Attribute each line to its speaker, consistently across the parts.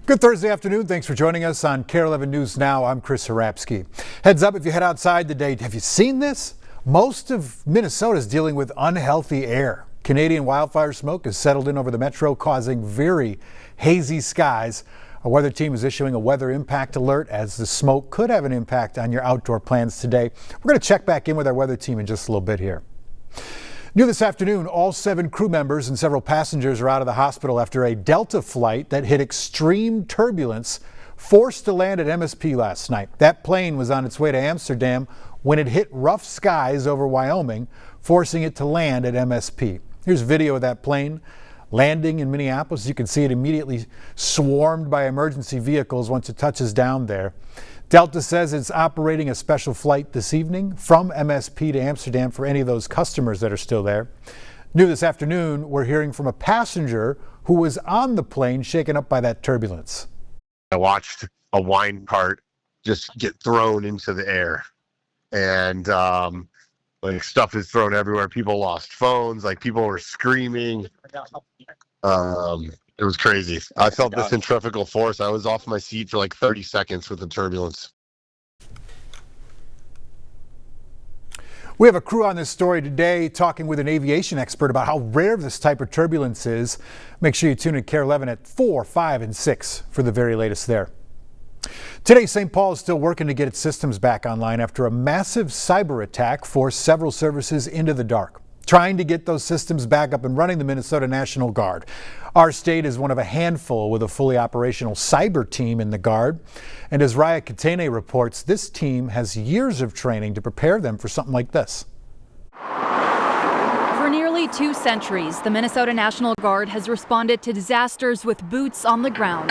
Speaker 1: Good Thursday afternoon. Thanks for joining us on Kare 11 News Now. I'm Chris Harapsky. Heads up if you head outside today. Have you seen this? Most of Minnesota is dealing with unhealthy air. Canadian wildfire smoke has settled in over the metro, causing very hazy skies. Our weather team is issuing a weather impact alert as the smoke could have an impact on your outdoor plans today. We're going to check back in with our weather team in just a little bit here. New this afternoon, all 7 crew members and several passengers are out of the hospital after a Delta flight that hit extreme turbulence forced to land at MSP last night. That plane was on its way to Amsterdam when it hit rough skies over Wyoming, forcing it to land at MSP. Here's video of that plane landing in Minneapolis. You can see it immediately swarmed by emergency vehicles once it touches down there. Delta says it's operating a special flight this evening from MSP to Amsterdam for any of those customers that are still there. New this afternoon, we're hearing from a passenger who was on the plane shaken up by that turbulence.
Speaker 2: I watched a wine cart just get thrown into the air, and stuff is thrown everywhere. People lost phones, people were screaming. It was crazy. I felt the centrifugal force. I was off my seat for 30 seconds with the turbulence.
Speaker 1: We have a crew on this story today talking with an aviation expert about how rare this type of turbulence is. Make sure you tune in Kare 11 at 4, 5, and 6 for the very latest there. Today, St. Paul is still working to get its systems back online after a massive cyber attack forced several services into the dark. Trying to get those systems back up and running, the Minnesota National Guard. Our state is one of a handful with a fully operational cyber team in the Guard. And as Raya Katene reports, this team has years of training to prepare them for something like this.
Speaker 3: For nearly 2 centuries, the Minnesota National Guard has responded to disasters with boots on the ground.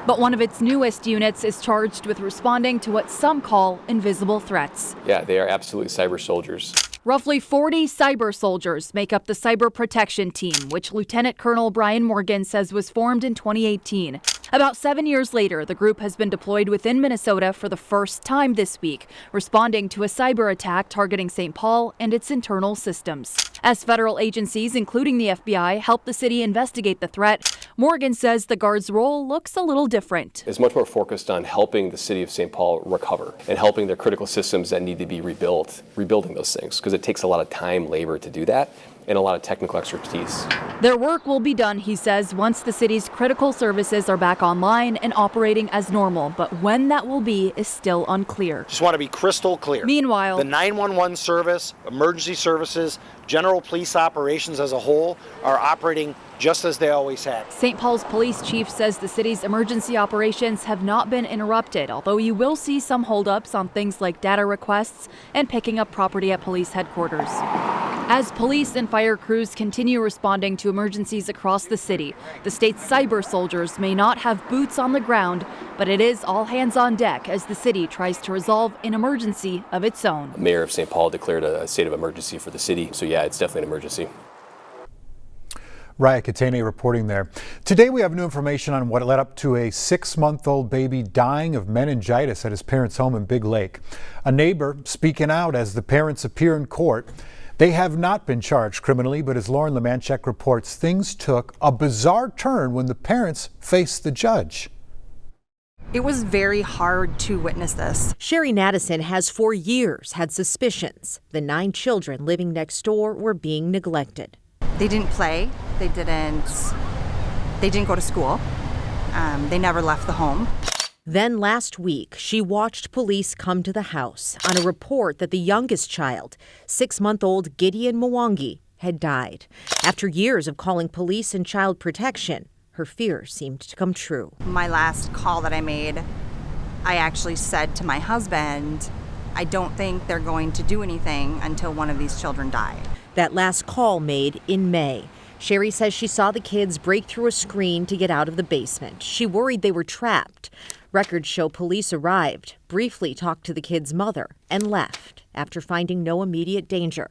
Speaker 3: But one of its newest units is charged with responding to what some call invisible threats.
Speaker 4: Yeah, they are absolutely cyber soldiers.
Speaker 3: Roughly 40 cyber soldiers make up the Cyber Protection Team, which Lieutenant Colonel Brian Morgan says was formed in 2018. About 7 years later, the group has been deployed within Minnesota for the first time this week, responding to a cyber attack targeting St. Paul and its internal systems. As federal agencies, including the FBI, help the city investigate the threat, Morgan says the Guard's role looks a little different.
Speaker 4: It's much more focused on helping the city of St. Paul recover and helping their critical systems that need to be rebuilt, rebuilding those things, because it takes a lot of time, labor to do that, and a lot of technical expertise.
Speaker 3: Their work will be done, he says, once the city's critical services are back online and operating as normal. But when that will be is still unclear.
Speaker 5: Just want to be crystal clear.
Speaker 3: Meanwhile,
Speaker 5: the 911 service, emergency services, general police operations as a whole are operating just as they always have.
Speaker 3: St. Paul's police chief says the city's emergency operations have not been interrupted, although you will see some holdups on things like data requests and picking up property at police headquarters. As police and fire crews continue responding to emergencies across the city, the state's cyber soldiers may not have boots on the ground, but it is all hands on deck as the city tries to resolve an emergency of its own.
Speaker 4: The mayor of St. Paul declared a state of emergency for the city, so yeah, it's definitely an emergency.
Speaker 1: Raya Katene reporting there. Today we have new information on what led up to a 6-month-old baby dying of meningitis at his parents' home in Big Lake. A neighbor speaking out as the parents appear in court. They have not been charged criminally, but as Lauren Lemanchek reports, things took a bizarre turn when the parents faced the judge.
Speaker 6: It was very hard to witness this.
Speaker 7: Sherry Nadison has for years had suspicions the 9 children living next door were being neglected.
Speaker 6: They didn't play. They didn't go to school. They never left the home.
Speaker 7: Then last week, she watched police come to the house on a report that the youngest child, 6-month-old Gideon Mwangi, had died. After years of calling police and child protection, her fears seemed to come true.
Speaker 6: My last call that I made, I actually said to my husband, I don't think they're going to do anything until one of these children die.
Speaker 7: That last call made in May. Sherry says she saw the kids break through a screen to get out of the basement. She worried they were trapped. Records show police arrived, briefly talked to the kids' mother, and left after finding no immediate danger.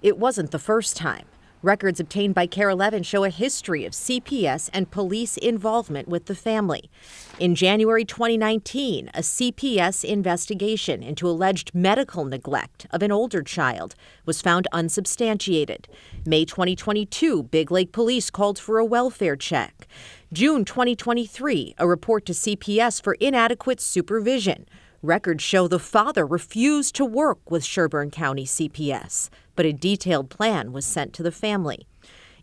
Speaker 7: It wasn't the first time. Records obtained by Kare 11 show a history of CPS and police involvement with the family. In January 2019, a CPS investigation into alleged medical neglect of an older child was found unsubstantiated. May 2022, Big Lake Police called for a welfare check. June 2023, a report to CPS for inadequate supervision. Records show the father refused to work with Sherburne County CPS, but a detailed plan was sent to the family.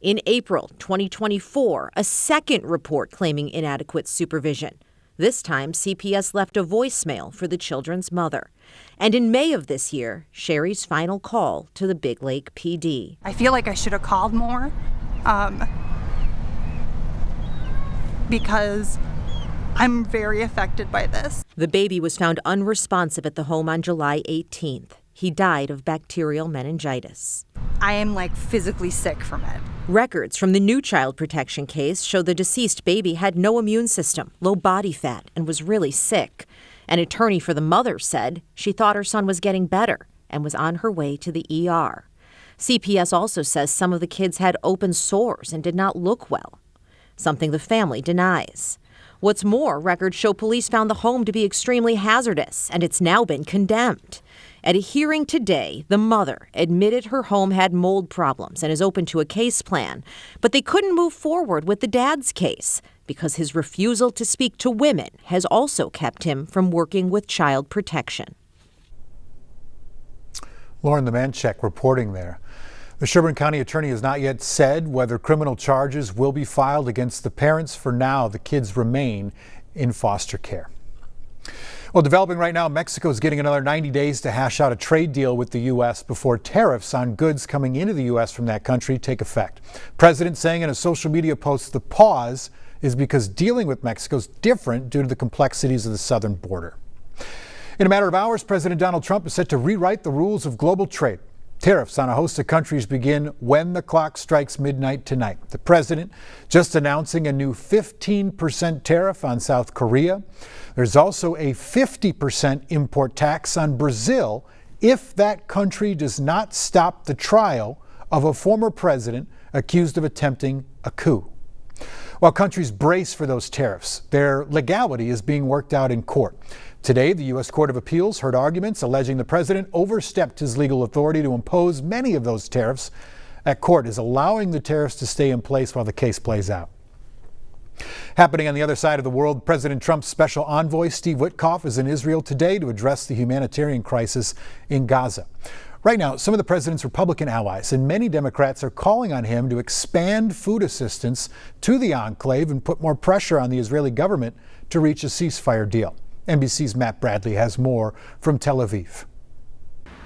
Speaker 7: In April 2024, a second report claiming inadequate supervision. This time, CPS left a voicemail for the children's mother. And in May of this year, Sherry's final call to the Big Lake PD.
Speaker 6: I feel like I should have called more because I'm very affected by this.
Speaker 7: The baby was found unresponsive at the home on July 18th. He died of bacterial meningitis.
Speaker 6: I am physically sick from it.
Speaker 7: Records from the new child protection case show the deceased baby had no immune system, low body fat, and was really sick. An attorney for the mother said she thought her son was getting better and was on her way to the ER. CPS also says some of the kids had open sores and did not look well, something the family denies. What's more, records show police found the home to be extremely hazardous, and it's now been condemned. At a hearing today, the mother admitted her home had mold problems and is open to a case plan, but they couldn't move forward with the dad's case because his refusal to speak to women has also kept him from working with child protection.
Speaker 1: Lauren Lemanchek reporting there. The Sherburne County Attorney has not yet said whether criminal charges will be filed against the parents. For now, the kids remain in foster care. Well, developing right now, Mexico is getting another 90 days to hash out a trade deal with the U.S. before tariffs on goods coming into the U.S. from that country take effect. President saying in a social media post the pause is because dealing with Mexico is different due to the complexities of the southern border. In a matter of hours, President Donald Trump is set to rewrite the rules of global trade. Tariffs on a host of countries begin when the clock strikes midnight tonight. The president just announcing a new 15% tariff on South Korea. There's also a 50% import tax on Brazil if that country does not stop the trial of a former president accused of attempting a coup. While countries brace for those tariffs, their legality is being worked out in court. Today, the U.S. Court of Appeals heard arguments alleging the president overstepped his legal authority to impose many of those tariffs. That court is allowing the tariffs to stay in place while the case plays out. Happening on the other side of the world, President Trump's special envoy, Steve Witkoff, is in Israel today to address the humanitarian crisis in Gaza. Right now, some of the president's Republican allies and many Democrats are calling on him to expand food assistance to the enclave and put more pressure on the Israeli government to reach a ceasefire deal. NBC's Matt Bradley has more from Tel Aviv.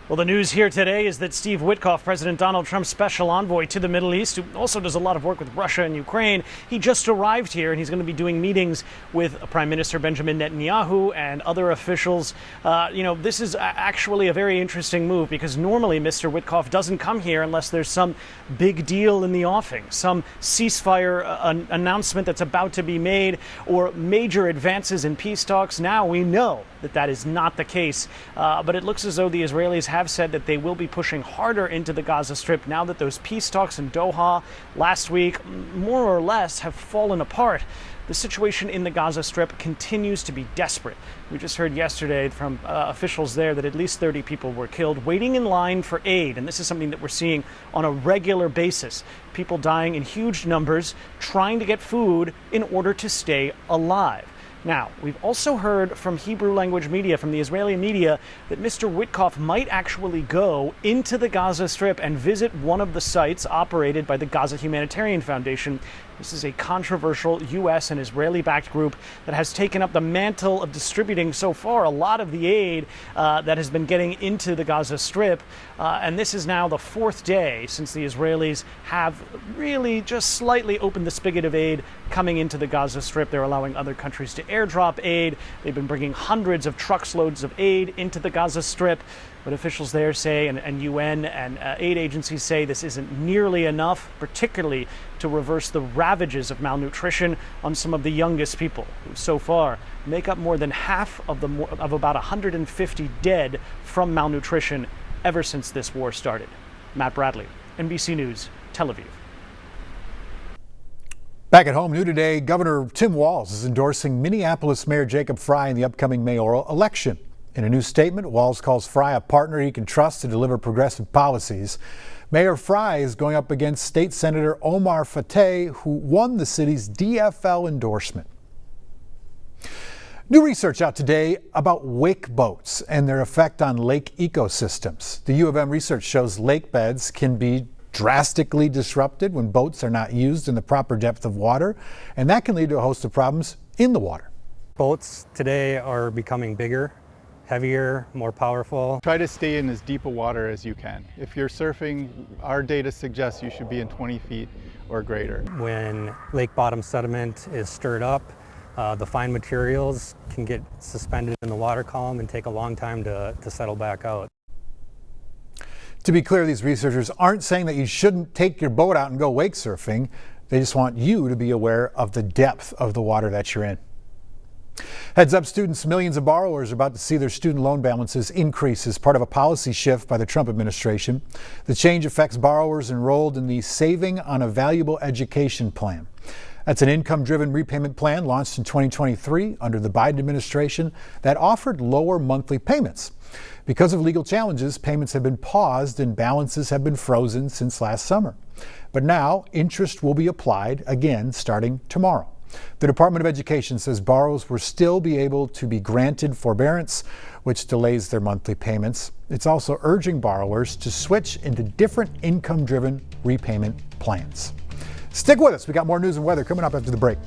Speaker 8: Well, the news here today is that Steve Witkoff, President Donald Trump's special envoy to the Middle East, who also does a lot of work with Russia and Ukraine, he just arrived here and he's going to be doing meetings with Prime Minister Benjamin Netanyahu and other officials. This is actually a very interesting move because normally Mr. Witkoff doesn't come here unless there's some big deal in the offing, some ceasefire announcement that's about to be made or major advances in peace talks. Now we know that that is not the case, but it looks as though the Israelis have said that they will be pushing harder into the Gaza Strip now that those peace talks in Doha last week more or less have fallen apart. The situation in the Gaza Strip continues to be desperate. We just heard yesterday from officials there that at least 30 people were killed waiting in line for aid, and this is something that we're seeing on a regular basis. People dying in huge numbers trying to get food in order to stay alive. Now, we've also heard from Hebrew language media, from the Israeli media, that Mr. Witkoff might actually go into the Gaza Strip and visit one of the sites operated by the Gaza Humanitarian Foundation. This is a controversial U.S. and Israeli-backed group that has taken up the mantle of distributing so far a lot of the aid that has been getting into the Gaza Strip. And this is now the fourth day since the Israelis have really just slightly opened the spigot of aid coming into the Gaza Strip. They're allowing other countries to airdrop aid. They've been bringing hundreds of truckloads of aid into the Gaza Strip. But officials there say, and UN and aid agencies say, this isn't nearly enough, particularly to reverse the ravages of malnutrition on some of the youngest people, who so far make up more than half of about 150 dead from malnutrition ever since this war started. Matt Bradley, NBC News, Tel Aviv.
Speaker 1: Back at home, new today, Governor Tim Walz is endorsing Minneapolis Mayor Jacob Frey in the upcoming mayoral election. In a new statement, Walz calls Frey a partner he can trust to deliver progressive policies. Mayor Frey is going up against State Senator Omar Fateh, who won the city's DFL endorsement. New research out today about wake boats and their effect on lake ecosystems. The U of M research shows lake beds can be drastically disrupted when boats are not used in the proper depth of water, and that can lead to a host of problems in the water.
Speaker 9: Boats today are becoming bigger, heavier, more powerful.
Speaker 10: Try to stay in as deep a water as you can. If you're surfing, our data suggests you should be in 20 feet or greater.
Speaker 9: When lake bottom sediment is stirred up, the fine materials can get suspended in the water column and take a long time to settle back out.
Speaker 1: To be clear, these researchers aren't saying that you shouldn't take your boat out and go wake surfing. They just want you to be aware of the depth of the water that you're in. Heads up, students, millions of borrowers are about to see their student loan balances increase as part of a policy shift by the Trump administration. The change affects borrowers enrolled in the Saving on a Valuable Education plan. That's an income-driven repayment plan launched in 2023 under the Biden administration that offered lower monthly payments. Because of legal challenges, payments have been paused and balances have been frozen since last summer. But now, interest will be applied again starting tomorrow. The Department of Education says borrowers will still be able to be granted forbearance, which delays their monthly payments. It's also urging borrowers to switch into different income-driven repayment plans. Stick with us. We got more news and weather coming up after the break.